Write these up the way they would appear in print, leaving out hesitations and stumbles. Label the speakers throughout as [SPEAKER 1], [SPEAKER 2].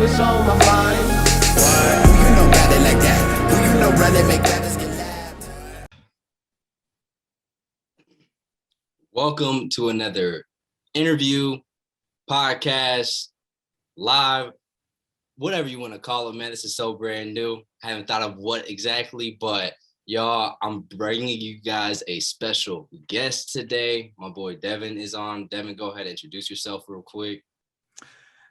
[SPEAKER 1] what's on my mind.
[SPEAKER 2] Who you know got it like that? Who you know really make rappers get laughed?
[SPEAKER 3] Welcome to another interview, podcast, live, whatever you want to call it, man. This is so brand new. I haven't thought of what exactly, but y'all, I'm bringing you guys a special guest today. My boy Devin is on. Devin, go ahead and introduce yourself real quick.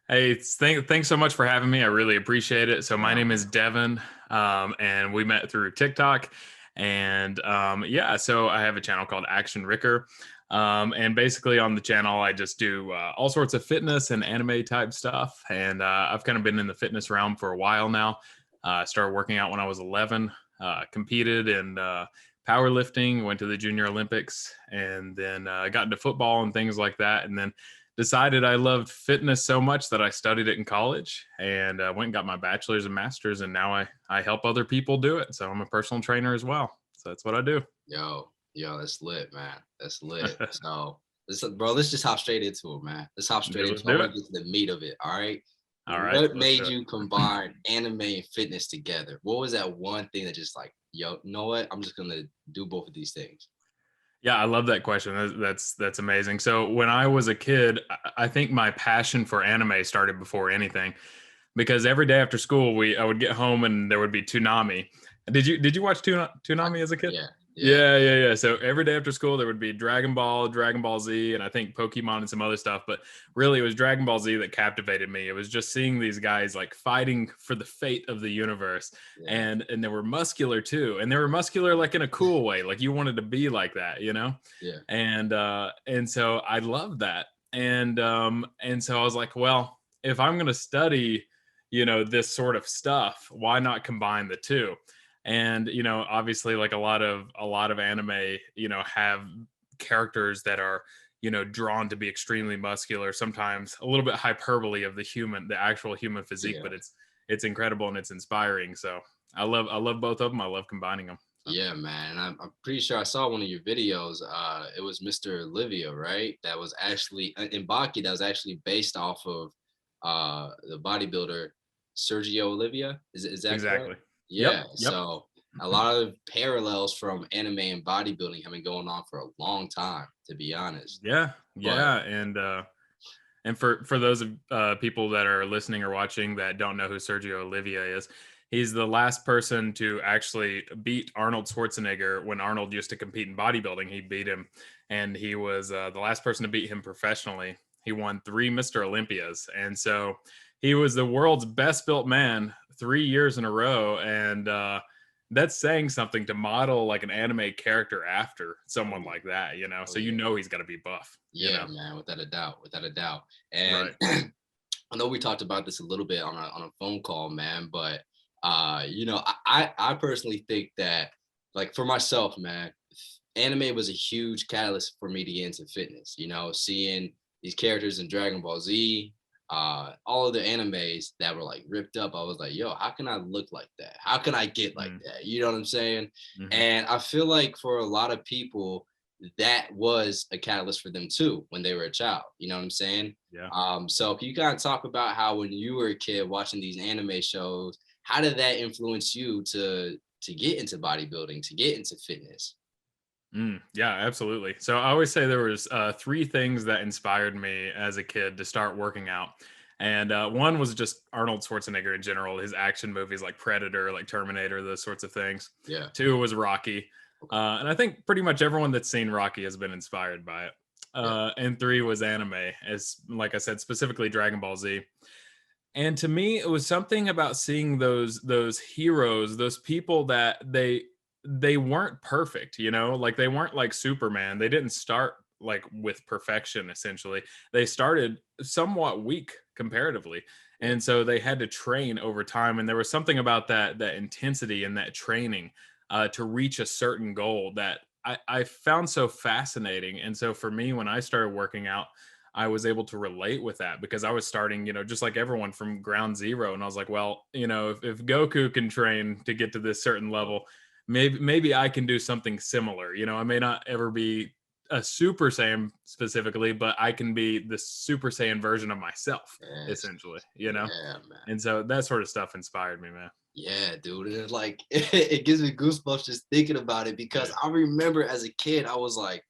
[SPEAKER 4] Hey, thanks so much for having me. I really appreciate it. So my name is Devin, and we met through TikTok. And so I have a channel called ActionRicker. And basically on the channel, I just do all sorts of fitness and anime type stuff. And I've kind of been in the fitness realm for a while now. I started working out when I was 11, competed in powerlifting, went to the Junior Olympics, and then got into football and things like that. And then decided I loved fitness so much that I studied it in college and went and got my bachelor's and master's. And now I help other people do it. So I'm a personal trainer as well. So that's what I do.
[SPEAKER 3] Yo, that's lit, man. That's lit. So, let's just hop straight into it, man. Let's hop straight into it. I want to get to the meat of it, all right?
[SPEAKER 4] All right.
[SPEAKER 3] What made you combine anime and fitness together? What was that one thing that just like, yo, you know what? I'm just going to do both of these things.
[SPEAKER 4] Yeah, I love that question. That's amazing. So when I was a kid, I think my passion for anime started before anything, because every day after school, I would get home and there would be Toonami. Did you watch Toonami as a kid? Yeah. So every day after school, there would be Dragon Ball, Dragon Ball Z, and I think Pokemon and some other stuff. But really, it was Dragon Ball Z that captivated me. It was just seeing these guys like fighting for the fate of the universe, and they were muscular too, and they were muscular like in a cool way, like you wanted to be like that, you know?
[SPEAKER 3] Yeah.
[SPEAKER 4] And so I loved that, and so I was like, well, if I'm gonna study, this sort of stuff, why not combine the two? And obviously, like a lot of anime, have characters that are drawn to be extremely muscular, sometimes a little bit hyperbole of the actual human physique, but it's incredible and it's inspiring. So I love both of them. I love combining them. So.
[SPEAKER 3] Yeah, man. I'm pretty sure I saw one of your videos. It was Mr. Olivia, right? That was actually in Baki. That was actually based off of the bodybuilder Sergio Olivia. Is that
[SPEAKER 4] exactly
[SPEAKER 3] correct? Yeah.
[SPEAKER 4] Yep.
[SPEAKER 3] So a lot of parallels from anime and bodybuilding have been going on for a long time, to be honest.
[SPEAKER 4] Yeah. And for those people that are listening or watching that don't know who Sergio Olivia is, he's the last person to actually beat Arnold Schwarzenegger when Arnold used to compete in bodybuilding. He beat him, and he was the last person to beat him professionally. He won 3 Mr. Olympias, and so he was the world's best built man 3 years in a row, and that's saying something to model like an anime character after someone like that, so he's got to be buff.
[SPEAKER 3] Yeah, man, without a doubt. And right. I know we talked about this a little bit on a phone call, man, but I personally think that, like, for myself, man, anime was a huge catalyst for me to get into fitness. Seeing these characters in Dragon Ball Z, all of the animes that were like ripped up, I was like, yo, how can I look like that? How can I get like that? You know what I'm saying? Mm-hmm. And I feel like for a lot of people, that was a catalyst for them too when they were a child. You know what I'm saying?
[SPEAKER 4] Yeah.
[SPEAKER 3] So can you kind of talk about how when you were a kid watching these anime shows, how did that influence you to get into bodybuilding, to get into fitness?
[SPEAKER 4] Yeah, absolutely. So I always say there was 3 things that inspired me as a kid to start working out. And one was just Arnold Schwarzenegger in general, his action movies like Predator, like Terminator, those sorts of things.
[SPEAKER 3] Yeah.
[SPEAKER 4] 2 was Rocky. And I think pretty much everyone that's seen Rocky has been inspired by it. And 3 was anime, as like I said, specifically Dragon Ball Z. And to me, it was something about seeing those heroes, those people that they weren't perfect, like they weren't like Superman. They didn't start like with perfection. Essentially, they started somewhat weak comparatively, and so they had to train over time. And there was something about that intensity and that training to reach a certain goal that I found so fascinating. And so for me, when I started working out, I was able to relate with that because I was starting, just like everyone, from ground zero. And I was like, well, if Goku can train to get to this certain level, maybe I can do something similar. I may not ever be a Super Saiyan specifically, but I can be the Super Saiyan version of myself,
[SPEAKER 3] Yes.
[SPEAKER 4] essentially,
[SPEAKER 3] Yeah, man.
[SPEAKER 4] And so that sort of stuff inspired me, man.
[SPEAKER 3] Yeah, dude. And it's like it gives me goosebumps just thinking about it because
[SPEAKER 4] Yeah.
[SPEAKER 3] I remember as a kid, I was like,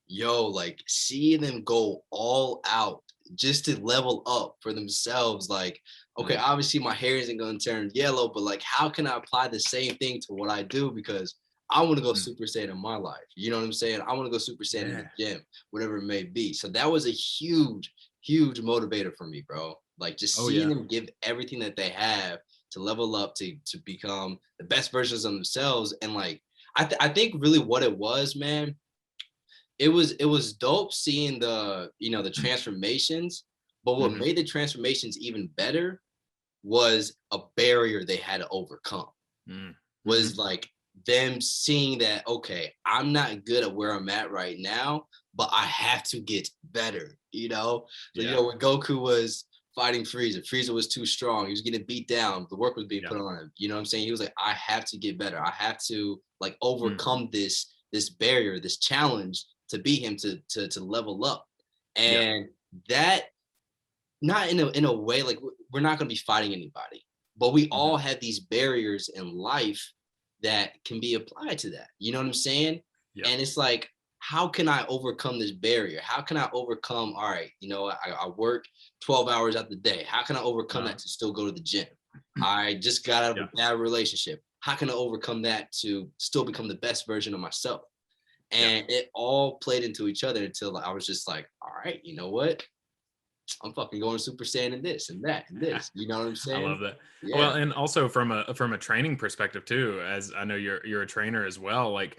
[SPEAKER 3] yo, like seeing them go all out just to level up for themselves. Like, okay,
[SPEAKER 4] Mm,
[SPEAKER 3] obviously my hair isn't gonna turn yellow, but like how can I apply the same thing to what I do? Because I want to go
[SPEAKER 4] mm.
[SPEAKER 3] Super Saiyan in my life. You know what I'm saying? I want to go Super Saiyan in the
[SPEAKER 4] Yeah.
[SPEAKER 3] gym, whatever it may be. So that was a huge, huge motivator for me, bro. Like just
[SPEAKER 4] Oh
[SPEAKER 3] seeing
[SPEAKER 4] yeah.
[SPEAKER 3] them give everything that they have to level up to become the best versions of themselves. And like I think really what it was, man, it was dope seeing the the transformations, but what
[SPEAKER 4] Hmm.
[SPEAKER 3] made the transformations even better was a barrier they had to overcome.
[SPEAKER 4] Mm-hmm.
[SPEAKER 3] Was like them seeing that, okay, I'm not good at where I'm at right now, but I have to get better, So
[SPEAKER 4] Yeah.
[SPEAKER 3] when Goku was fighting Frieza was too strong, he was getting beat down, the work was being
[SPEAKER 4] Yeah.
[SPEAKER 3] put on him, you know what I'm saying? He was like, I have to get better, I have to like
[SPEAKER 4] Mm,
[SPEAKER 3] overcome this barrier, this challenge to beat him to level up.
[SPEAKER 4] yeah.
[SPEAKER 3] And that, not in a way like we're not going to be fighting anybody, but we
[SPEAKER 4] Hmm.
[SPEAKER 3] all have these barriers in life that can be applied to that, you know what I'm saying?
[SPEAKER 4] Yeah.
[SPEAKER 3] And it's like, how can I overcome this barrier? How can I overcome, all right, I work 12 hours out the day, how can I overcome
[SPEAKER 4] Uh,
[SPEAKER 3] that to still go to the gym? I just got out of
[SPEAKER 4] yeah.
[SPEAKER 3] a bad relationship, how can I overcome that to still become the best version of myself?
[SPEAKER 4] Yeah.
[SPEAKER 3] And it all played into each other until I was just like, all right, you know what, I'm fucking going Super Saiyan and this and that and this. You know what I'm
[SPEAKER 4] I
[SPEAKER 3] saying?
[SPEAKER 4] love that.
[SPEAKER 3] Yeah.
[SPEAKER 4] Well, and also from a training perspective too, as I know you're a trainer as well, like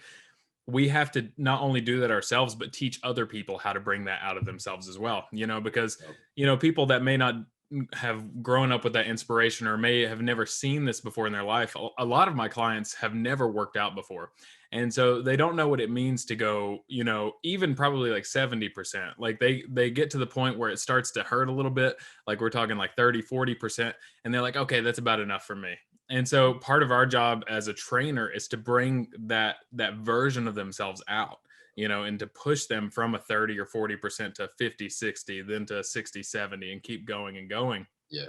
[SPEAKER 4] we have to not only do that ourselves but teach other people how to bring that out of themselves as well, because
[SPEAKER 3] So,
[SPEAKER 4] people that may not have grown up with that inspiration or may have never seen this before in their life. A lot of my clients have never worked out before, and so they don't know what it means to go, even probably like 70%. Like they get to the point where it starts to hurt a little bit, like we're talking like 30-40%, and they're like, okay, that's about enough for me. And so part of our job as a trainer is to bring that version of themselves out, and to push them from a 30 or 40% to 50, 60, then to 60, 70, and keep going and going,
[SPEAKER 3] yeah.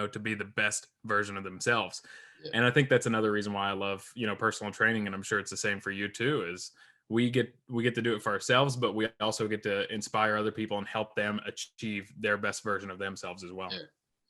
[SPEAKER 4] to be the best version of themselves.
[SPEAKER 3] Yeah.
[SPEAKER 4] And I think that's another reason why I love, personal training. And I'm sure it's the same for you too, is we get to do it for ourselves, but we also get to inspire other people and help them achieve their best version of themselves as well.
[SPEAKER 3] Yeah.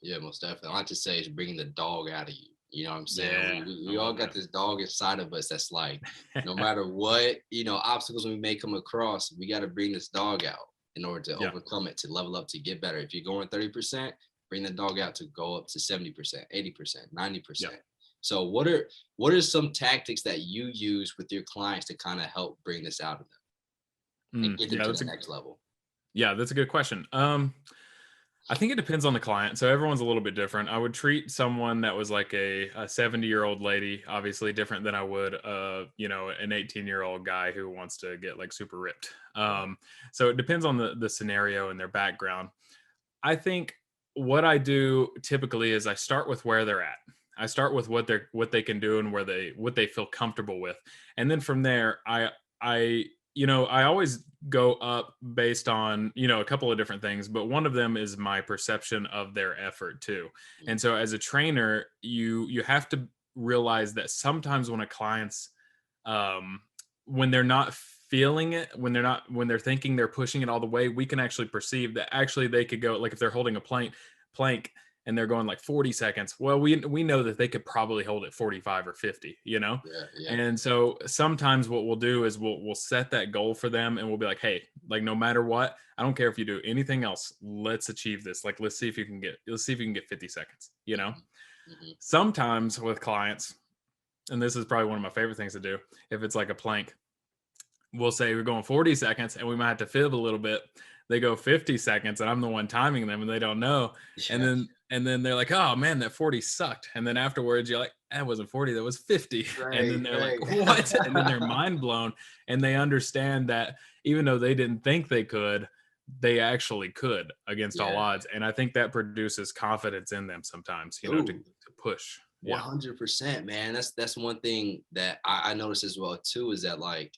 [SPEAKER 3] Yeah, most definitely. I like to say it's bringing the dog out of you. You know what I'm saying?
[SPEAKER 4] Yeah,
[SPEAKER 3] We
[SPEAKER 4] I
[SPEAKER 3] all
[SPEAKER 4] love
[SPEAKER 3] got
[SPEAKER 4] that.
[SPEAKER 3] this dog inside of us that's like, no matter what, obstacles we may come across, we got to bring this dog out in order to
[SPEAKER 4] Yeah.
[SPEAKER 3] overcome it, to level up, to get better. If you're going 30%, bring the dog out to go up to 70%, 80%,
[SPEAKER 4] Yeah.
[SPEAKER 3] 90%. So what are some tactics that you use with your clients to kind of help bring this out of them and get them
[SPEAKER 4] Yeah,
[SPEAKER 3] to the next level?
[SPEAKER 4] that's a good question. I think it depends on the client. So everyone's a little bit different. I would treat someone that was like a 70-year-old lady, obviously different than I would, an 18-year-old guy who wants to get like super ripped.
[SPEAKER 3] Right.
[SPEAKER 4] So it depends on the scenario and their background. I think what I do typically is I start with where they're at. I start with what they can do and what they feel comfortable with. And then from there, I always go up based on, a couple of different things, but one of them is my perception of their effort too.
[SPEAKER 3] Mm.
[SPEAKER 4] And so as a trainer, you have to realize that sometimes when a client's um when they're not feeling it, when they're thinking they're pushing it all the way, we can actually perceive that actually they could go, like if they're holding a plank and they're going like 40 seconds, well, we know that they could probably hold it 45 or 50.
[SPEAKER 3] Yeah. Yeah.
[SPEAKER 4] And so sometimes what we'll do is we'll set that goal for them, and we'll be like, hey, like no matter what, I don't care if you do anything else, let's achieve this. Like let's see if you can get 50 seconds.
[SPEAKER 3] Mhm.
[SPEAKER 4] Sometimes with clients, and this is probably one of my favorite things to do, if it's like a plank, we'll say we're going 40 seconds and we might have to fib a little bit. They go 50 seconds and I'm the one timing them and they don't know. And
[SPEAKER 3] Yeah.
[SPEAKER 4] then they're like, oh man, that 40 sucked. And then afterwards you're like, that wasn't 40, that was 50. And
[SPEAKER 3] Right.
[SPEAKER 4] then they're like,
[SPEAKER 3] Right.
[SPEAKER 4] what? And then they're mind blown, and they understand that even though they didn't think they could, they actually could against all
[SPEAKER 3] Yeah.
[SPEAKER 4] odds. And I think that produces confidence in them sometimes, to
[SPEAKER 3] Dude,
[SPEAKER 4] push. Yeah.
[SPEAKER 3] 100%, man. That's one thing that I noticed as well too, is that like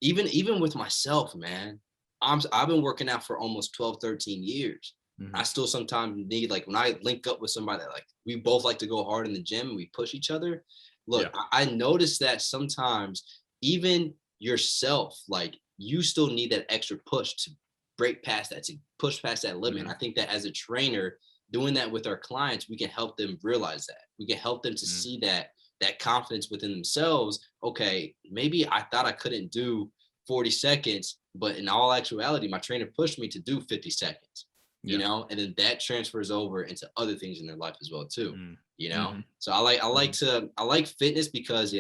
[SPEAKER 3] even with myself, man, I've been working out for almost 12, 13 years. I
[SPEAKER 4] Mhm.
[SPEAKER 3] still sometimes need, like, when I link up with somebody that, like, we both like to go hard in the gym and we push each other.
[SPEAKER 4] Yeah.
[SPEAKER 3] Look, I noticed that sometimes even yourself, like, you still need that extra push to break past that, to push past that limit. And
[SPEAKER 4] Mhm.
[SPEAKER 3] I think that as a trainer, doing that with our clients, we can help them realize that. We can help them to
[SPEAKER 4] Mhm.
[SPEAKER 3] see that confidence within themselves. Okay, maybe I thought I couldn't do 40 seconds, but in all actuality, my trainer pushed me to do 50 seconds,
[SPEAKER 4] Yeah.
[SPEAKER 3] and then that transfers over into other things in their life as well too,
[SPEAKER 4] Mm.
[SPEAKER 3] you know?
[SPEAKER 4] Mhm.
[SPEAKER 3] So
[SPEAKER 4] Mhm.
[SPEAKER 3] I like fitness because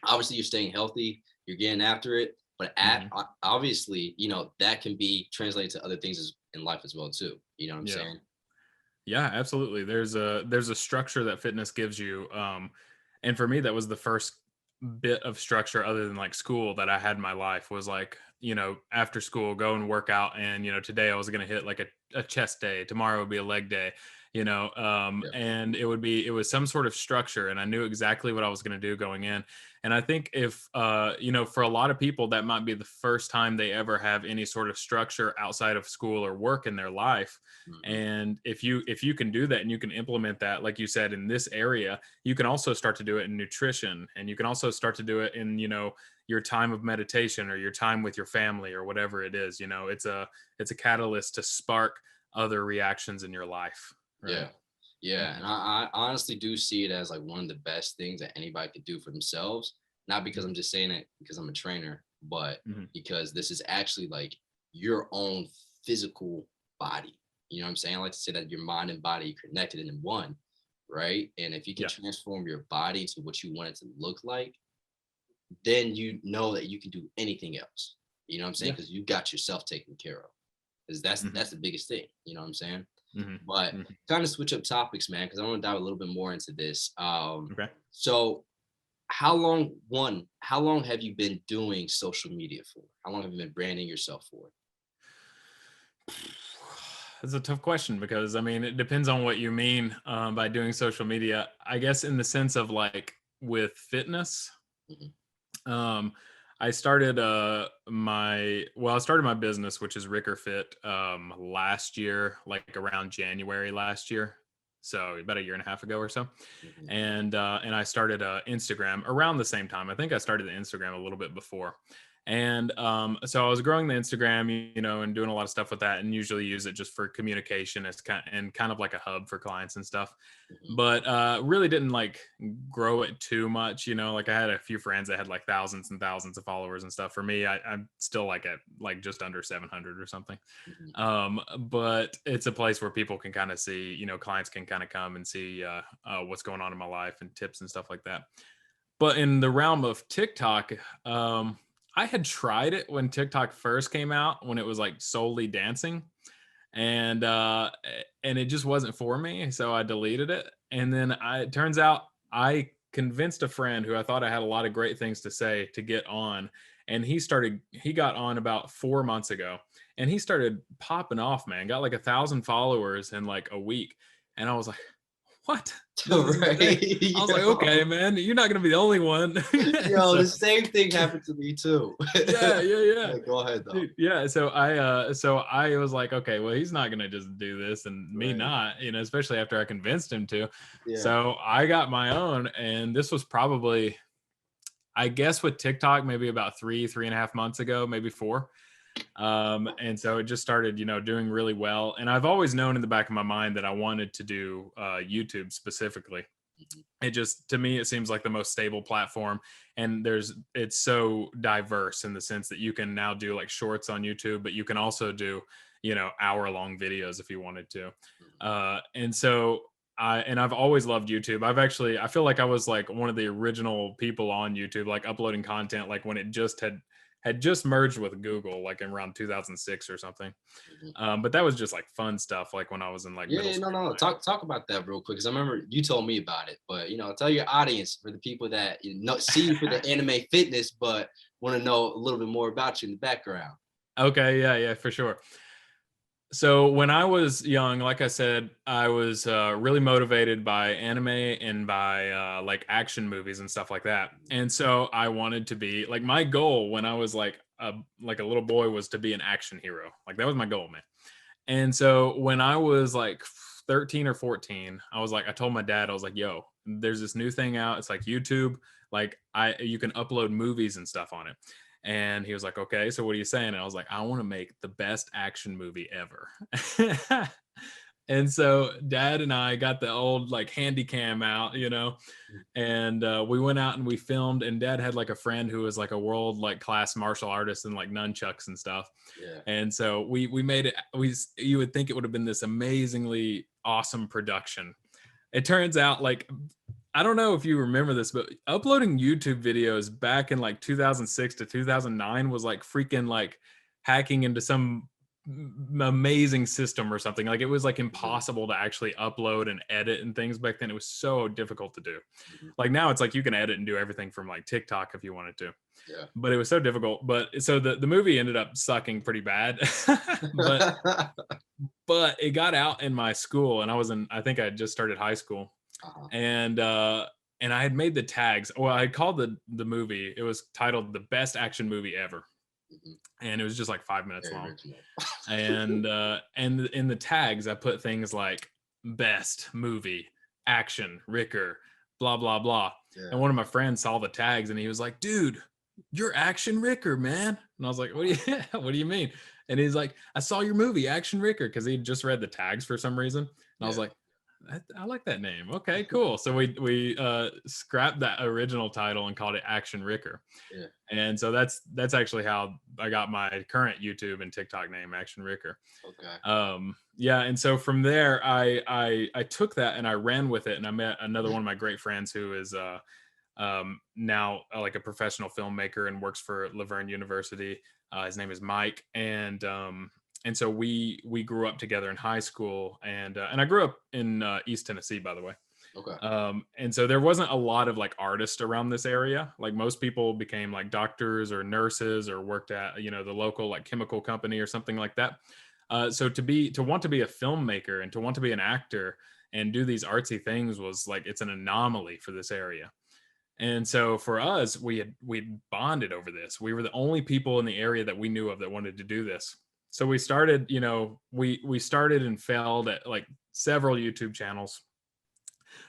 [SPEAKER 3] obviously you're staying healthy, you're getting after it, but
[SPEAKER 4] Mhm.
[SPEAKER 3] obviously, that can be translated to other things in life as well too. You know what I'm
[SPEAKER 4] Yeah.
[SPEAKER 3] saying?
[SPEAKER 4] Yeah, absolutely. There's a structure that fitness gives you. And for me, that was the first bit of structure other than like school that I had in my life was like, after school, go and work out. And, today I was going to hit like a chest day. Tomorrow would be a leg day,
[SPEAKER 3] Yeah.
[SPEAKER 4] and it was some sort of structure and I knew exactly what I was going to do going in. And I think if, for a lot of people, that might be the first time they ever have any sort of structure outside of school or work in their life.
[SPEAKER 3] Mhm.
[SPEAKER 4] And if you can do that and you can implement that, like you said, in this area, you can also start to do it in nutrition, and you can also start to do it in your time of meditation or your time with your family or whatever it is. It's a catalyst to spark other reactions in your life, right?
[SPEAKER 3] Yeah. Yeah. And I honestly do see it as like one of the best things that anybody could do for themselves. Not because I'm just saying it because I'm a trainer, but
[SPEAKER 4] Mm-hmm.
[SPEAKER 3] because this is actually like your own physical body. You know what I'm saying? I like to say that your mind and body are connected in one, right? And if you can
[SPEAKER 4] Yeah.
[SPEAKER 3] transform your body to what you want it to look like, then you know that you can do anything else. You know what I'm saying?
[SPEAKER 4] Yeah.
[SPEAKER 3] Because you got yourself taken care of. Because that's
[SPEAKER 4] Mm-hmm.
[SPEAKER 3] that's the biggest thing. You know what I'm saying?
[SPEAKER 4] Mm-hmm.
[SPEAKER 3] But
[SPEAKER 4] Hmm.
[SPEAKER 3] kind of switch up topics, man, because I want to dive a little bit more into this.
[SPEAKER 4] Okay.
[SPEAKER 3] So how long have you been doing social media for? How long have you been branding yourself for?
[SPEAKER 4] It's a tough question because I mean it depends on what you mean by doing social media. I guess in the sense of like with fitness.
[SPEAKER 3] Mhm.
[SPEAKER 4] Um, I started my business, which is Ricker Fit, last year, like around January last year. So about a year and a half ago or so.
[SPEAKER 3] Mhm.
[SPEAKER 4] And I started Instagram around the same time. I think I started the Instagram a little bit before. And so I was growing the Instagram, and doing a lot of stuff with that, and usually use it just for communication as kind of like a hub for clients and stuff.
[SPEAKER 3] Mhm.
[SPEAKER 4] But really didn't like grow it too much. Like I had a few friends that had like thousands and thousands of followers and stuff. For me, I'm still like at like just under 700 or something.
[SPEAKER 3] Mhm.
[SPEAKER 4] But it's a place where people can kind of see, clients can kind of come and see what's going on in my life and tips and stuff like that. But in the realm of TikTok, I had tried it when TikTok first came out, when it was like solely dancing, and it just wasn't for me, so I deleted it. And then it turns out I convinced a friend who I thought I had a lot of great things to say to get on, and he got on about 4 months ago, and he started popping off, man. Got like 1,000 followers in like a week, and I was like, what? This is insane.
[SPEAKER 3] Right.
[SPEAKER 4] I was like, okay, man, you're not gonna be the only one.
[SPEAKER 3] Yo,
[SPEAKER 4] So
[SPEAKER 3] the same thing happened to me too.
[SPEAKER 4] yeah, yeah, yeah.
[SPEAKER 3] Yeah, go ahead though.
[SPEAKER 4] Dude, yeah, so I was like, okay, well, he's not gonna just do this and me
[SPEAKER 3] Right.
[SPEAKER 4] not, especially after I convinced him to.
[SPEAKER 3] Yeah.
[SPEAKER 4] So I got my own, and this was probably, I guess, with TikTok, maybe about 3.5 months ago, maybe 4. And so it just started, doing really well. And I've always known in the back of my mind that I wanted to do YouTube specifically.
[SPEAKER 3] Mhm.
[SPEAKER 4] It just, to me, it seems like the most stable platform, and it's so diverse in the sense that you can now do like shorts on YouTube, but you can also do hour-long videos if you wanted to.
[SPEAKER 3] Mhm.
[SPEAKER 4] And so I've always loved YouTube. I feel like I was like one of the original people on YouTube, like uploading content, like when it just had just merged with Google, like in around 2006 or something.
[SPEAKER 3] Mhm.
[SPEAKER 4] But that was just like fun stuff, like when I was in like
[SPEAKER 3] Yeah,
[SPEAKER 4] middle
[SPEAKER 3] yeah, no,
[SPEAKER 4] school.
[SPEAKER 3] no. Talk about that real quick, because I remember you told me about it. But tell your audience, for the people that see you for the anime fitness, but want to know a little bit more about you in the background.
[SPEAKER 4] Okay, yeah, yeah, for sure. So when I was young, like I said, I was really motivated by anime and by like action movies and stuff like that. And so I wanted to be like, my goal when I was like a little boy was to be an action hero. Like that was my goal, man. And so when I was like 13 or 14, I told my dad, I was like, yo, there's this new thing out. It's like YouTube. Like you can upload movies and stuff on it. And he was like, okay, so what are you saying? And I was like, I want to make the best action movie ever. And so dad and I got the old like handy cam out, and we went out and we filmed, and dad had like a friend who was like a world like class martial artist and like nunchucks and stuff.
[SPEAKER 3] Yeah.
[SPEAKER 4] And so we made it, you would think it would have been this amazingly awesome production. It turns out like, I don't know if you remember this, but uploading YouTube videos back in like 2006 to 2009 was like freaking like hacking into some amazing system or something. Like it was like impossible to actually upload and edit and things back then. It was so difficult to do.
[SPEAKER 3] Mhm.
[SPEAKER 4] Like now it's like you can edit and do everything from like TikTok if you wanted to.
[SPEAKER 3] Yeah.
[SPEAKER 4] But it was so difficult. But so the movie ended up sucking pretty bad. but but it got out in my school, and I think I had just started high school.
[SPEAKER 3] Uh-huh.
[SPEAKER 4] And I had made the tags. Well, I had called the movie. It was titled "The Best Action Movie Ever,"
[SPEAKER 3] Mhm.
[SPEAKER 4] and it was just like 5 minutes
[SPEAKER 3] Very
[SPEAKER 4] long.
[SPEAKER 3] original.
[SPEAKER 4] And in the tags, I put things like "Best Movie Action Ricker," blah blah blah.
[SPEAKER 3] Yeah.
[SPEAKER 4] And one of my friends saw the tags, and he was like, "Dude, you're Action Ricker, man." And I was like, what do you mean?" And he's like, "I saw your movie, Action Ricker," because he just read the tags for some reason. And I was
[SPEAKER 3] Yeah.
[SPEAKER 4] like, I like that name. Okay, cool. So we scrapped that original title and called it Action Ricker.
[SPEAKER 3] Yeah.
[SPEAKER 4] And so that's actually how I got my current YouTube and TikTok name, Action Ricker.
[SPEAKER 3] Okay.
[SPEAKER 4] Yeah, and so from there I took that and I ran with it, and I met another one of my great friends who is now like a professional filmmaker and works for Laverne University. His name is Mike, and so we grew up together in high school, and I grew up in East Tennessee, by the way.
[SPEAKER 3] Okay.
[SPEAKER 4] And so there wasn't a lot of like artists around this area. Like most people became like doctors or nurses or worked at the local like chemical company or something like that. So to want to be a filmmaker and to want to be an actor and do these artsy things was like it's an anomaly for this area. And so for us, we bonded over this. We were the only people in the area that we knew of that wanted to do this. So we started, we started and failed at like several YouTube channels.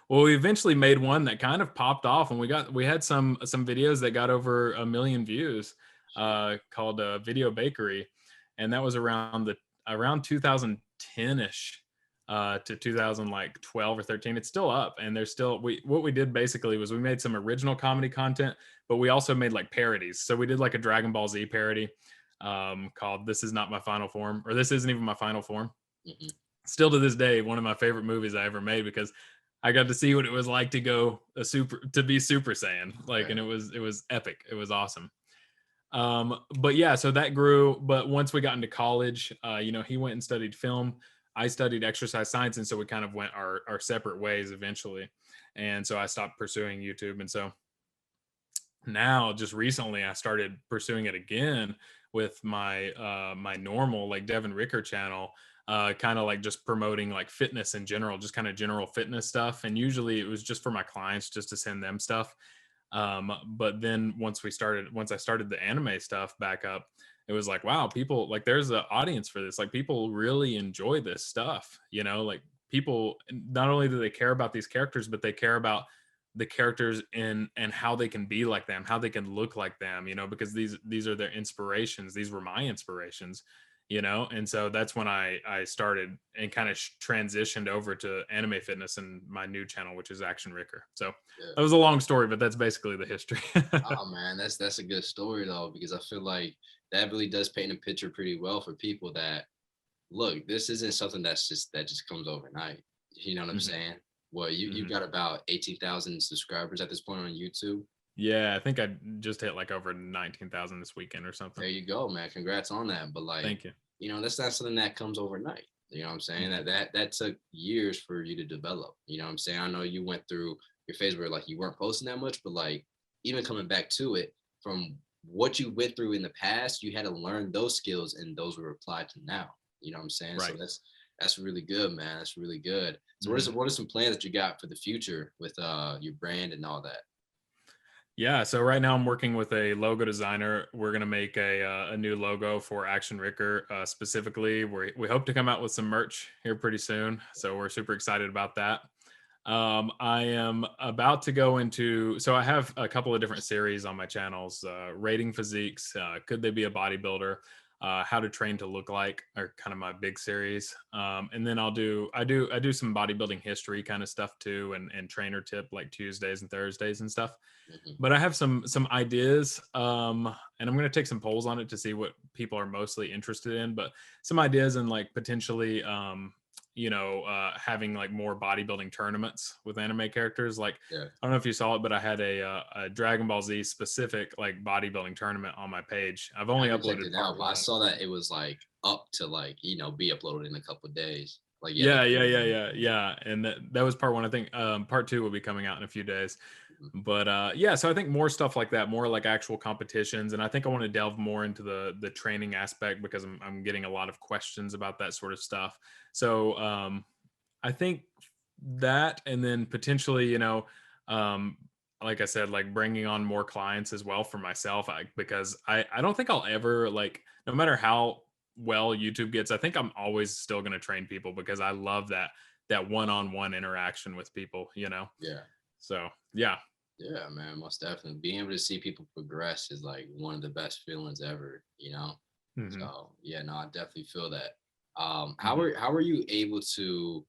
[SPEAKER 4] Well, we eventually made one that kind of popped off, and we had some videos that got over 1 million views, called Video Bakery, and that was around 2010ish. To 2012 or 13. It's still up, and there's still what we did basically was we made some original comedy content, but we also made like parodies. So we did like a Dragon Ball Z parody called "This Is Not My Final Form," or "This Isn't Even My Final Form."
[SPEAKER 3] Mhm.
[SPEAKER 4] Still to this day, one of my favorite movies I ever made, because I got to see what it was like to be Super Saiyan, like,
[SPEAKER 3] Right.
[SPEAKER 4] and it was epic. It was awesome. But yeah, so that grew. But once we got into college, he went and studied film. I studied exercise science, and so we kind of went our separate ways eventually. And so I stopped pursuing YouTube, and so now just recently I started pursuing it again with my normal like Devin Ricker channel, kind of like just promoting like fitness in general, just kind of general fitness stuff. And usually it was just for my clients, just to send them stuff. But then once I started the anime stuff back up, it was like, wow, people like, there's an audience for this. Like people really enjoy this stuff, like people, not only do they care about these characters, but they care about the characters and how they can be like them, how they can look like them, because these are their inspirations. These were my inspirations, and so that's when I started and kind of transitioned over to anime fitness and my new channel, which is Action Ricker. So
[SPEAKER 3] Yeah.
[SPEAKER 4] that was a long story, but that's basically the history.
[SPEAKER 3] Oh man, that's a good story though, because I feel like that really does paint a picture pretty well for people that look, this isn't something that just comes overnight. You know what I'm
[SPEAKER 4] Mhm,
[SPEAKER 3] saying? Well, you
[SPEAKER 4] mhm.
[SPEAKER 3] got about 18,000 subscribers at this point on YouTube.
[SPEAKER 4] Yeah, I think I just hit like over 19,000 this weekend or something.
[SPEAKER 3] There you go, man. Congrats on that. But like,
[SPEAKER 4] Thank you.
[SPEAKER 3] that's not something that comes overnight. You know what I'm saying?
[SPEAKER 4] Mhm.
[SPEAKER 3] That took years for you to develop. You know what I'm saying? I know you went through your phase where like you weren't posting that much, but like even coming back to it from what you went through in the past, you had to learn those skills and those were applied to now. You know what I'm saying? So
[SPEAKER 4] Right.
[SPEAKER 3] that's really good, man. That's really good. So
[SPEAKER 4] Mhm.
[SPEAKER 3] what are some plans that you got for the future with your brand and all that?
[SPEAKER 4] Yeah, so right now I'm working with a logo designer. We're gonna make a new logo for ActionRicker specifically. We hope to come out with some merch here pretty soon, so we're super excited about that. I am about to go into, so I have a couple of different series on my channels, rating physiques, could they be a bodybuilder, how to train to look like are kind of my big series. And then I do some bodybuilding history kind of stuff too, and trainer tip like Tuesdays and Thursdays and stuff.
[SPEAKER 3] Mhm.
[SPEAKER 4] But I have some ideas, and I'm going to take some polls on it to see what people are mostly interested in. But some ideas and like potentially, having like more bodybuilding tournaments with anime characters. Like
[SPEAKER 3] Yeah.
[SPEAKER 4] I don't know if you saw it, but I had a Dragon Ball Z specific like bodybuilding tournament on my page. I've
[SPEAKER 3] I
[SPEAKER 4] only
[SPEAKER 3] haven't checked
[SPEAKER 4] uploaded
[SPEAKER 3] it
[SPEAKER 4] part
[SPEAKER 3] out, but I
[SPEAKER 4] one.
[SPEAKER 3] saw that it was like up to like, be uploaded in a couple of days. Like, yeah,
[SPEAKER 4] Yeah. And that was part one. I think part two will be coming out in a few days.
[SPEAKER 3] Mhm.
[SPEAKER 4] But yeah, so I think more stuff like that, more like actual competitions, and I think I want to delve more into the training aspect because I'm getting a lot of questions about that sort of stuff. So I think that, and then potentially, um, like I said, like bringing on more clients as well for myself, because I don't think I'll ever like, no matter how well YouTube gets, I think I'm always still going to train people because I love that one-on-one interaction with people.
[SPEAKER 3] Yeah.
[SPEAKER 4] So yeah.
[SPEAKER 3] Yeah, man, most definitely. Being able to see people progress is like one of the best feelings ever, you know?
[SPEAKER 4] Hmm.
[SPEAKER 3] So yeah, no, I definitely feel that.
[SPEAKER 4] Hmm.
[SPEAKER 3] How are you able to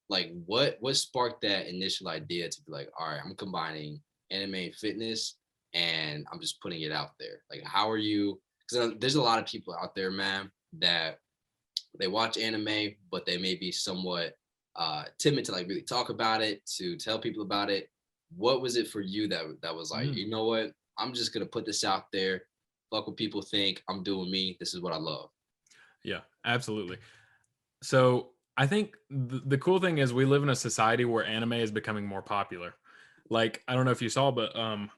[SPEAKER 3] like what sparked that initial idea to be like, all right, I'm combining anime and fitness and I'm just putting it out there. Like how are you, because there's a lot of people out there, man, that they watch anime, but they may be somewhat timid to like really talk about it, to tell people about it. What was it for you that was like, you know what? I'm just gonna put this out there. Fuck what people think. I'm doing me. This is what I love.
[SPEAKER 4] Yeah, absolutely. So I think the cool thing is we live in a society where anime is becoming more popular. Like I don't know if you saw, but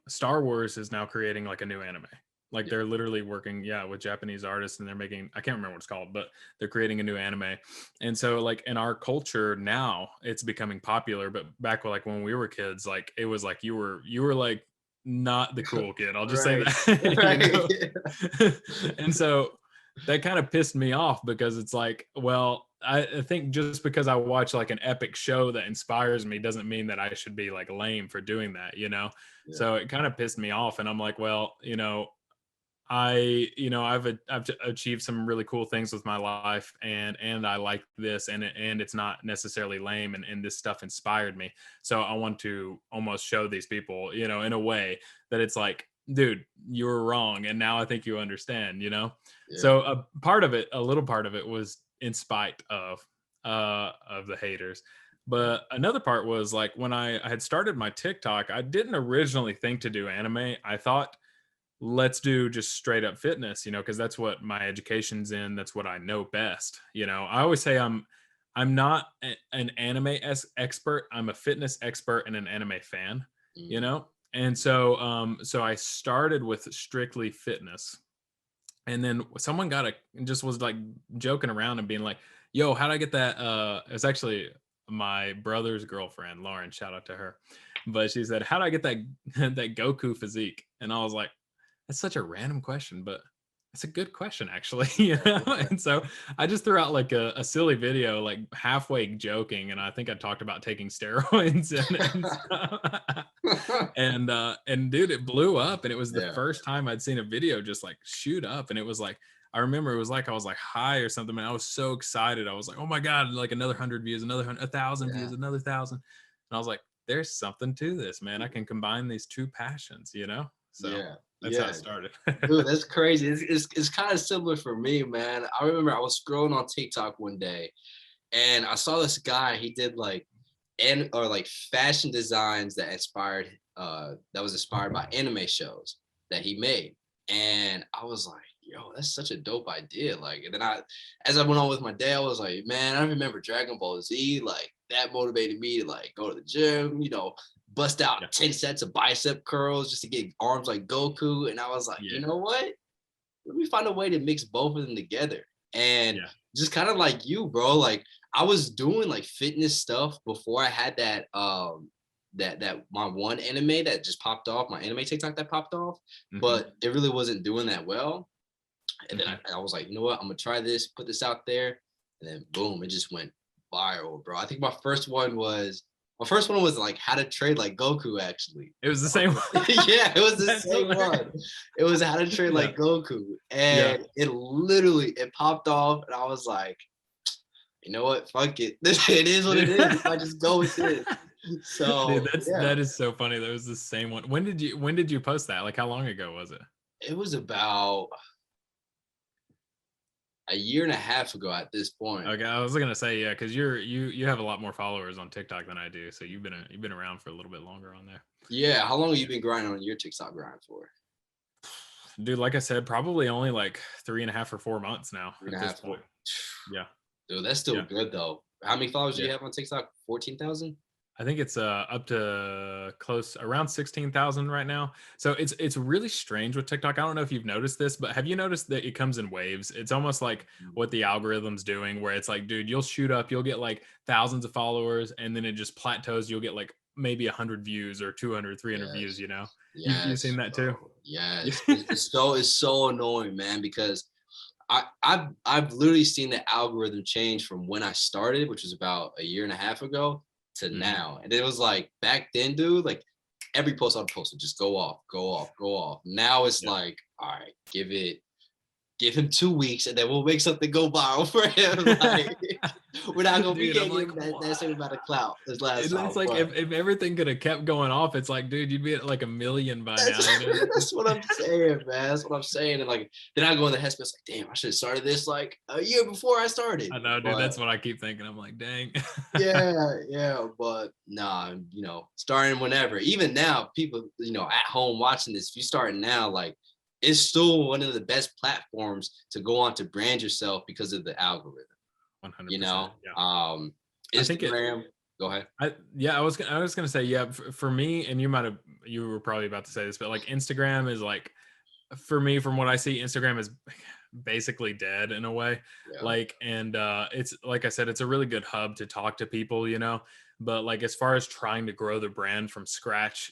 [SPEAKER 4] Star Wars is now creating like a new anime. Like
[SPEAKER 3] Yeah.
[SPEAKER 4] they're literally working, yeah, with Japanese artists, and they're making, I can't remember what it's called, but they're creating a new anime. And so like in our culture now, it's becoming popular. But back like when we were kids, like it was like you were like not the cool kid. I'll just say
[SPEAKER 3] Right.
[SPEAKER 4] that,
[SPEAKER 3] Right.
[SPEAKER 4] And so that kind of pissed me off because it's like, well, I think just because I watch like an epic show that inspires me doesn't mean that I should be like lame for doing that.
[SPEAKER 3] Yeah.
[SPEAKER 4] So it kind of pissed me off, and I'm like, well, I've achieved some really cool things with my life, and I like this, and it's not necessarily lame, and this stuff inspired me. So I want to almost show these people, in a way that it's like, dude, you were wrong, and now I think you understand.
[SPEAKER 3] Yeah.
[SPEAKER 4] So a little part of it was in spite of the haters. But another part was like when I had started my TikTok, I didn't originally think to do anime. I thought, let's do just straight up fitness, because that's what my education's in. That's what I know best. I always say I'm not an anime expert. I'm a fitness expert and an anime fan. You
[SPEAKER 3] Mhm.
[SPEAKER 4] know, and so I started with strictly fitness, and then someone just was like joking around and being like, yo, how'd I get that? It's actually my brother's girlfriend, Lauren, shout out to her. But she said, how'd I get that that Goku physique? And I was like, that's such a random question, but it's a good question actually. And so I just threw out like a silly video, like halfway joking, and I think I talked about taking steroids and stuff. And dude, it blew up, and it was the
[SPEAKER 3] Yeah.
[SPEAKER 4] first time I'd seen a video just like shoot up, and it was like, I remember it was like I was like high or something, and I was so excited. I was like, oh my god, like another 100 views, another 1,000
[SPEAKER 3] Yeah.
[SPEAKER 4] views, another 1,000. And I was like, there's something to this, man. I can combine these two passions. So
[SPEAKER 3] Yeah.
[SPEAKER 4] that's how
[SPEAKER 3] Yeah.
[SPEAKER 4] it started.
[SPEAKER 3] Dude, that's crazy. It's kind of similar for me, man. I remember I was scrolling on TikTok one day and I saw this guy. He did like like fashion designs that was inspired by anime shows that he made. And I was like, yo, that's such a dope idea. Like, and then as I went on with my day, I was like, man, I remember Dragon Ball Z. Like, that motivated me to like go to the gym, bust out
[SPEAKER 4] Yeah.
[SPEAKER 3] 10 sets of bicep curls just to get arms like Goku. And I was like, you
[SPEAKER 4] Yeah.
[SPEAKER 3] know what? Let me find a way to mix both of them together. And
[SPEAKER 4] Yeah.
[SPEAKER 3] just kind of like you, bro, like I was doing like fitness stuff before I had that that my one anime that just popped off, my anime TikTok that popped off,
[SPEAKER 4] Hmm.
[SPEAKER 3] but it really wasn't doing that well. And then
[SPEAKER 4] Hmm.
[SPEAKER 3] I was like, you know what, I'm gonna try this, put this out there, and then boom, it just went viral, bro. I think my first one was like how to trade like Goku, actually.
[SPEAKER 4] It was the same one.
[SPEAKER 3] Yeah, it was the
[SPEAKER 4] That's
[SPEAKER 3] same
[SPEAKER 4] hilarious.
[SPEAKER 3] one. It was how to trade
[SPEAKER 4] Yeah.
[SPEAKER 3] like Goku,
[SPEAKER 4] Yeah.
[SPEAKER 3] and it popped off, and I was like, you know what, fuck it. It is what it is. If I just go with this.
[SPEAKER 4] Dude,
[SPEAKER 3] So yeah,
[SPEAKER 4] that is so funny. That was the same one. When did you post that? Like how long ago was it?
[SPEAKER 3] it was about a year and a half ago at this point.
[SPEAKER 4] Okay, I was gonna say yeah, because you have a lot more followers on TikTok than I do, so you've been around for a little bit longer on there.
[SPEAKER 3] Yeah, how long have you been grinding on your TikTok grind for?
[SPEAKER 4] Dude, like I said, probably only like 3.5 or 4 months now
[SPEAKER 3] Three and
[SPEAKER 4] at
[SPEAKER 3] a
[SPEAKER 4] this
[SPEAKER 3] half,
[SPEAKER 4] point.
[SPEAKER 3] four.
[SPEAKER 4] Yeah,
[SPEAKER 3] Dude, that's still
[SPEAKER 4] yeah,
[SPEAKER 3] good though. How many followers do
[SPEAKER 4] yeah.
[SPEAKER 3] you have on TikTok? 14,000?
[SPEAKER 4] I think it's up to close around 16,000 right now. So it's really strange with TikTok. I don't know if you've noticed this, but have you noticed that it comes in waves? It's almost like what the algorithm's doing, where it's like, dude, you'll shoot up, you'll get like thousands of followers, and then it just plateaus. You'll get like maybe 100 views or 200, 300 views.
[SPEAKER 3] Yes.
[SPEAKER 4] You know, you've seen
[SPEAKER 3] Yes,
[SPEAKER 4] that too.
[SPEAKER 3] bro.
[SPEAKER 4] Yeah.
[SPEAKER 3] Yes. It's so annoying, man, because I've literally seen the algorithm change from when I started, which was about a year and a half ago, to
[SPEAKER 4] Mhm.
[SPEAKER 3] now. And it was like back then, dude, like every post I'd post would just go off, go off, go off. Now it's
[SPEAKER 4] Yeah.
[SPEAKER 3] like, all right, give him 2 weeks and then we'll make something go viral for him. Like we
[SPEAKER 4] Dude, I'm
[SPEAKER 3] can't give
[SPEAKER 4] like,
[SPEAKER 3] him that
[SPEAKER 4] what?
[SPEAKER 3] same amount of clout as last
[SPEAKER 4] It's
[SPEAKER 3] time.
[SPEAKER 4] like
[SPEAKER 3] But
[SPEAKER 4] if everything could have kept going off, it's like, dude, you'd be at like a million by
[SPEAKER 3] that's
[SPEAKER 4] now. You know,
[SPEAKER 3] that's what I'm saying, man. That's what I'm saying. And like then I go in the headspace like, damn, I should have started this like a year before I started.
[SPEAKER 4] I know, dude.
[SPEAKER 3] But
[SPEAKER 4] That's what I keep thinking. I'm like, dang.
[SPEAKER 3] yeah, but nah, starting whenever. Even now, people, at home watching this, if you start now, like it's still one of the best platforms to go on to brand yourself because of the algorithm. You
[SPEAKER 4] 100%.
[SPEAKER 3] know,
[SPEAKER 4] Yeah.
[SPEAKER 3] um,
[SPEAKER 4] I think it.
[SPEAKER 3] Instagram. Go ahead.
[SPEAKER 4] Yeah, I was gonna say, yeah, for me, and you were probably about to say this, but like Instagram is like, for me, from what I see, Instagram is basically dead in a way.
[SPEAKER 3] Yeah.
[SPEAKER 4] Like, and it's like I said, it's a really good hub to talk to people, you know. But like, as far as trying to grow the brand from scratch,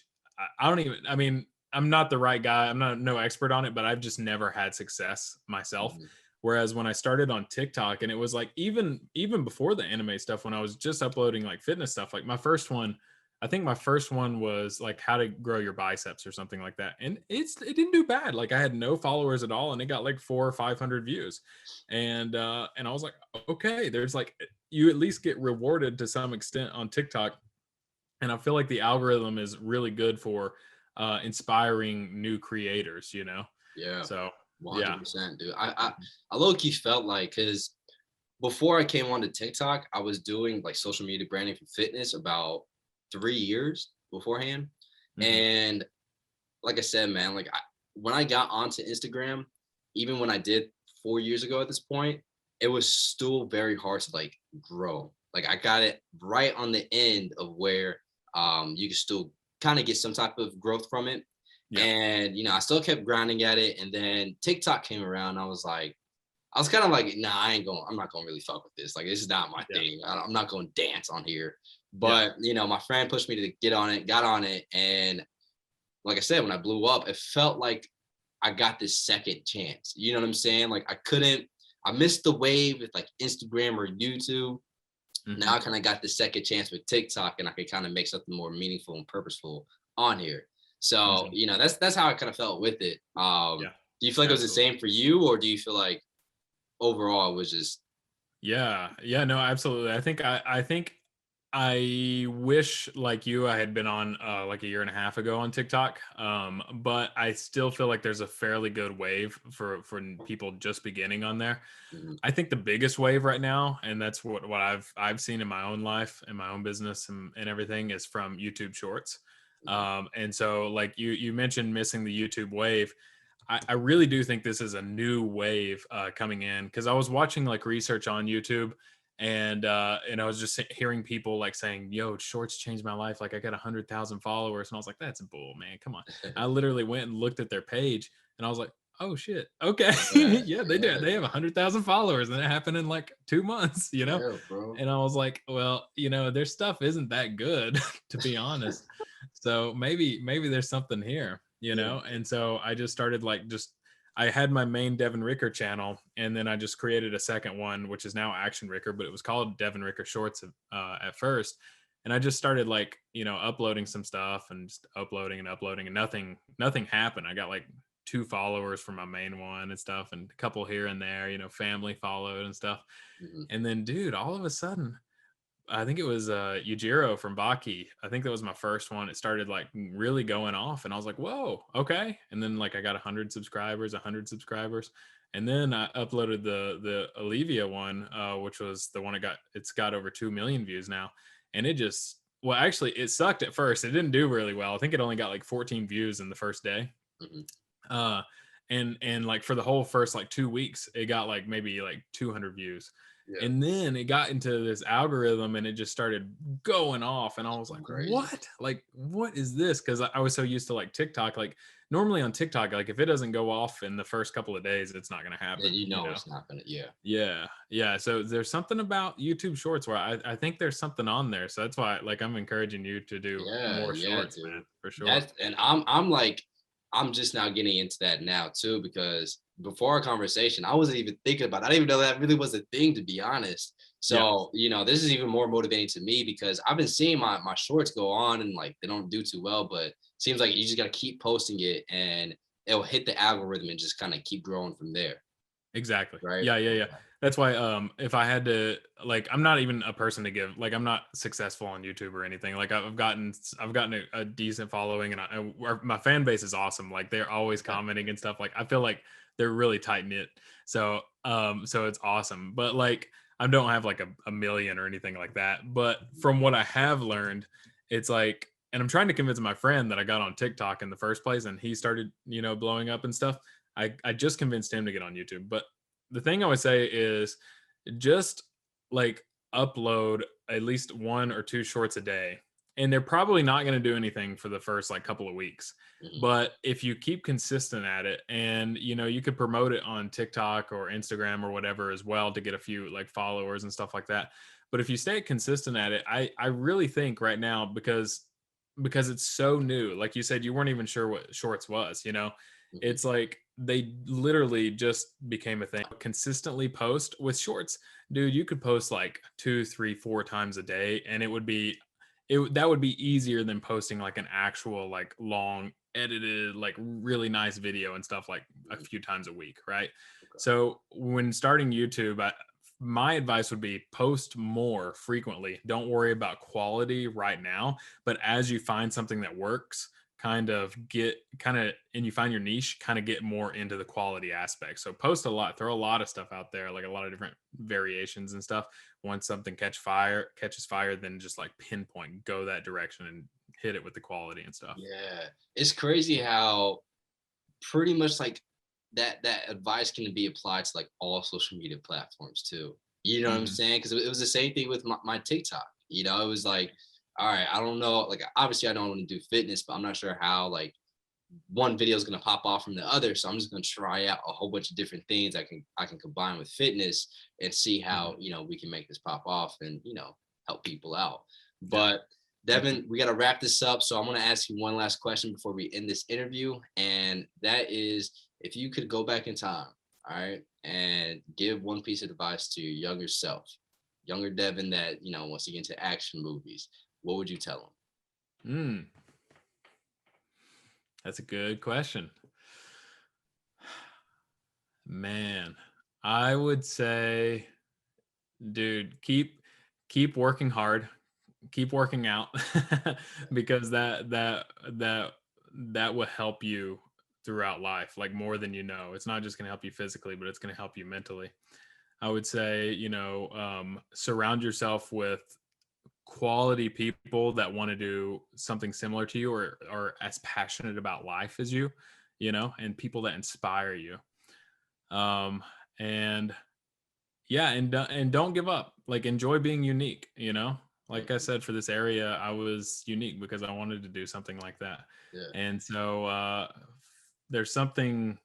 [SPEAKER 4] I don't even. I mean, I'm not the right guy. I'm not no expert on it, but I've just never had success myself.
[SPEAKER 3] Mhm.
[SPEAKER 4] Whereas when I started on TikTok, and it was like even before the anime stuff, when I was just uploading like fitness stuff, like my first one, I think my first one was like how to grow your biceps or something like that. And it didn't do bad. Like I had no followers at all and it got like 400 or 500 views. And I was like, okay, there's like you at least get rewarded to some extent on TikTok. And I feel like the algorithm is really good for inspiring new creators, you know.
[SPEAKER 3] Yeah.
[SPEAKER 4] So yeah.
[SPEAKER 3] 100%, dude. I low key felt like because before I came onto TikTok, I was doing like social media branding for fitness about 3 years beforehand.
[SPEAKER 4] Mhm.
[SPEAKER 3] And like I said, man, when I got onto Instagram, even when I did 4 years ago at this point, it was still very hard to like grow. Like I got it right on the end of where you can still kind of get some type of growth from it.
[SPEAKER 4] Yeah.
[SPEAKER 3] And I still kept grinding at it. And then TikTok came around. I was kind of like, nah, I'm not going to really fuck with this. Like, this is not my
[SPEAKER 4] Yeah.
[SPEAKER 3] thing. I'm not going to dance on here.
[SPEAKER 4] Yeah.
[SPEAKER 3] But, my friend pushed me to get on it, got on it. And like I said, when I blew up, it felt like I got this second chance. You know what I'm saying? Like, I missed the wave with like Instagram or YouTube. Now
[SPEAKER 4] Mhm.
[SPEAKER 3] I kind of got the second chance with TikTok and I could kind of make something more meaningful and purposeful on here. So,
[SPEAKER 4] Mhm.
[SPEAKER 3] that's how I kind of felt with it.
[SPEAKER 4] Yeah.
[SPEAKER 3] Do you feel like it was the
[SPEAKER 4] Absolutely.
[SPEAKER 3] same for you, or do you feel like overall it was just
[SPEAKER 4] Yeah. Yeah. No, absolutely. I think I wish like you I had been on like a year and a half ago on TikTok. But I still feel like there's a fairly good wave for people just beginning on there.
[SPEAKER 3] mhm,
[SPEAKER 4] I think the biggest wave right now, and that's what I've seen in my own life and my own business and everything, is from YouTube Shorts.
[SPEAKER 3] mhm,
[SPEAKER 4] And so like you mentioned missing the YouTube wave. I really do think this is a new wave coming in, because I was watching like research on YouTube, and I was just hearing people like saying, "Yo, shorts changed my life. Like I got 100,000 followers," and I was like, "That's bull, man. Come on." I literally went and looked at their page, and I was like, oh shit, okay.
[SPEAKER 3] Yeah,
[SPEAKER 4] Yeah, they do.
[SPEAKER 3] yeah,
[SPEAKER 4] They have 100,000 followers, and it happened in like 2 months, you know.
[SPEAKER 3] yeah, bro.
[SPEAKER 4] And I was like, well, their stuff isn't that good, to be honest. So maybe there's something here,
[SPEAKER 3] Yeah.
[SPEAKER 4] And so I just started like just I had my main Devin Ricker channel, and then I just created a second one, which is now ActionRicker, but it was called Devin Ricker Shorts at first. And I just started like, uploading some stuff and just uploading, and nothing happened. I got like 2 followers from my main one and stuff, and a couple here and there, family followed and stuff.
[SPEAKER 3] Mhm.
[SPEAKER 4] And then, dude, all of a sudden, I think it was Yujiro from Baki. I think that was my first one. It started like really going off, and I was like, "Whoa, okay." And then like I got 100 subscribers, and then I uploaded the Olivia one, which was the one it's got over 2 million views now, and it just well, actually, it sucked at first. It didn't do really well. I think it only got like 14 views in the first day.
[SPEAKER 3] Mhm.
[SPEAKER 4] uh and like for the whole first like 2 weeks it got like maybe like 200 views,
[SPEAKER 3] Yeah.
[SPEAKER 4] and then it got into this algorithm and it just started going off, and I was like,
[SPEAKER 3] Crazy.
[SPEAKER 4] what is this? Because I was so used to like TikTok. Like normally on TikTok, like if it doesn't go off in the first couple of days, it's not going to
[SPEAKER 3] Then
[SPEAKER 4] happen,
[SPEAKER 3] you know it's not gonna. Yeah.
[SPEAKER 4] yeah. So there's something about YouTube Shorts where I think there's something on there, so that's why like I'm encouraging you to do
[SPEAKER 3] Yeah,
[SPEAKER 4] more
[SPEAKER 3] yeah,
[SPEAKER 4] shorts, man,
[SPEAKER 3] dude.
[SPEAKER 4] for sure.
[SPEAKER 3] That's and I'm like I'm just now getting into that now too because before our conversation, I wasn't even thinking about it. I didn't even know that really was a thing to be honest.
[SPEAKER 4] Yeah,
[SPEAKER 3] So, this is even more motivating to me because I've been seeing my shorts go on and like they don't do too well, but it seems like you just gotta keep posting it and it'll hit the algorithm and just kind of keep growing from there.
[SPEAKER 4] exactly.
[SPEAKER 3] Right.
[SPEAKER 4] Yeah. That's why if I had to like I'm not even a person to give like I'm not successful on YouTube or anything. Like I've gotten a decent following, and my fan base is awesome. Like they're always
[SPEAKER 3] Yeah.
[SPEAKER 4] commenting and stuff. Like I feel like they're really tight knit. So it's awesome. But like I don't have like a million or anything like that. But from what I have learned, it's like, and I'm trying to convince my friend that I got on TikTok in the first place and he started, blowing up and stuff. I just convinced him to get on YouTube. But the thing I would say is just like upload at least 1 or 2 shorts a day. And they're probably not going to do anything for the first like couple of weeks.
[SPEAKER 3] Mhm.
[SPEAKER 4] But if you keep consistent at it, and you could promote it on TikTok or Instagram or whatever as well to get a few like followers and stuff like that. But if you stay consistent at it, I really think right now, because it's so new, like you said, you weren't even sure what shorts was.
[SPEAKER 3] Mhm.
[SPEAKER 4] It's like they literally just became a thing. Consistently post with shorts, dude. You could post like 2, 3, 4 times a day, and that would be easier than posting like an actual like long edited like really nice video and stuff like a
[SPEAKER 3] Mhm.
[SPEAKER 4] few times a week, right?
[SPEAKER 3] Okay.
[SPEAKER 4] So when starting YouTube, my advice would be post more frequently. Don't worry about quality right now, but as you find something that works, and you find your niche, kind of get more into the quality aspect. So post a lot, throw a lot of stuff out there, like a lot of different variations and stuff. Once something catches fire, then just like pinpoint, go that direction and hit it with the quality and stuff.
[SPEAKER 3] Yeah. It's crazy how pretty much like that advice can be applied to like all social media platforms too. You know what I'm
[SPEAKER 4] Hmm.
[SPEAKER 3] saying? Because it was the same thing with my TikTok. It was like, all right, I don't know. Like, obviously, I don't want to do fitness, but I'm not sure how like one video is gonna pop off from the other. So I'm just gonna try out a whole bunch of different things I can combine with fitness and see
[SPEAKER 4] Hmm.
[SPEAKER 3] how we can make this pop off and help people out.
[SPEAKER 4] Yeah.
[SPEAKER 3] But Devin, we gotta wrap this up. So I'm gonna ask you one last question before we end this interview, and that is if you could go back in time, all right, and give one piece of advice to your younger self, younger Devin that wants to get into action movies, what would you tell
[SPEAKER 4] Mm, that's a good question. Man, I would say, dude, keep working hard, keep working out, because that will help you throughout life, like more than you know. It's not just going to help you physically, but it's going to help you mentally. I would say, surround yourself with quality people that want to do something similar to you, or as passionate about life as and people that inspire you. Um, and yeah, and don't give up. Like enjoy being unique. Like I
[SPEAKER 3] them?
[SPEAKER 4] said, for this area, I was unique because I wanted to do something like that.
[SPEAKER 3] Yeah.
[SPEAKER 4] And so there's something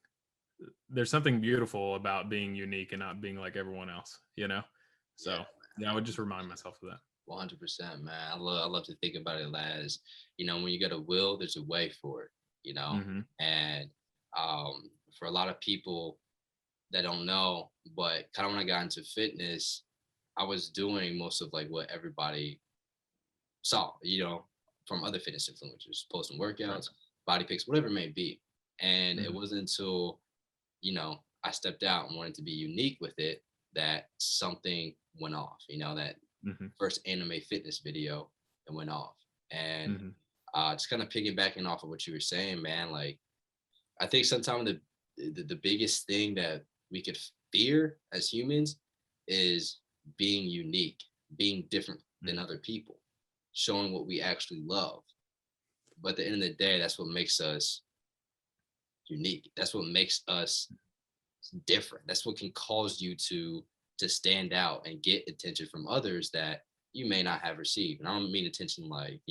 [SPEAKER 4] there's something beautiful about being unique and not being like everyone else, you know?
[SPEAKER 3] Yeah,
[SPEAKER 4] So yeah, I would just remind myself of that.
[SPEAKER 3] 100%, man. I love to think about it as, when you got a will, there's a way for it, you know?
[SPEAKER 4] Hmm.
[SPEAKER 3] And for a lot of people that don't know, but kind of when I got into fitness, I was doing most of like what everybody saw, from other fitness influencers, posting
[SPEAKER 4] Right.
[SPEAKER 3] workouts, body pics, whatever it may be. And it
[SPEAKER 4] Hmm.
[SPEAKER 3] wasn't until, I stepped out and wanted to be unique with it that something went off, that
[SPEAKER 4] Hmm.
[SPEAKER 3] first anime fitness video and went off. And
[SPEAKER 4] Hmm.
[SPEAKER 3] just kind of piggybacking off of what you were saying, man, like I think sometimes the biggest thing that we could fear as humans is being unique, being different than other people, showing what we actually love. But at the end of the day, that's what makes us unique. That's what makes us different. That's what can cause you to stand out and get attention from others that you may not have received. And I don't mean attention like,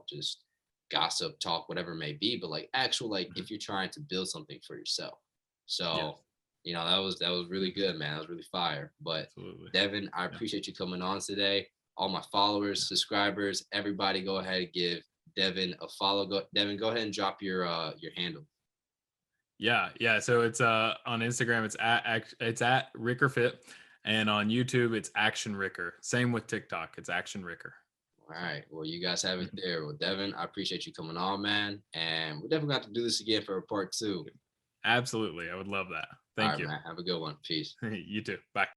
[SPEAKER 3] just gossip, talk, whatever it may be, but like actual like
[SPEAKER 4] Hmm.
[SPEAKER 3] if you're trying to build something for yourself.
[SPEAKER 4] Yes,
[SPEAKER 3] So, that was really good, man. That was really fire. But
[SPEAKER 4] absolutely.
[SPEAKER 3] Devin, I
[SPEAKER 4] Yeah.
[SPEAKER 3] appreciate you coming on today. All my followers, subscribers, everybody go ahead and give Devin a follow. Devin, go ahead and drop your handle.
[SPEAKER 4] Yeah, yeah. So it's on Instagram, it's at RickerFit, and on YouTube it's ActionRicker. Same with TikTok, it's ActionRicker.
[SPEAKER 3] All right. Well, you guys have it
[SPEAKER 4] Mhm.
[SPEAKER 3] there. Well, Devin, I appreciate you coming on, man. And we're definitely going to have to do this again for a part two.
[SPEAKER 4] Absolutely, I would love that.
[SPEAKER 3] All
[SPEAKER 4] Thank
[SPEAKER 3] right,
[SPEAKER 4] you.
[SPEAKER 3] man. Have a good one. Peace.
[SPEAKER 4] You too. Bye.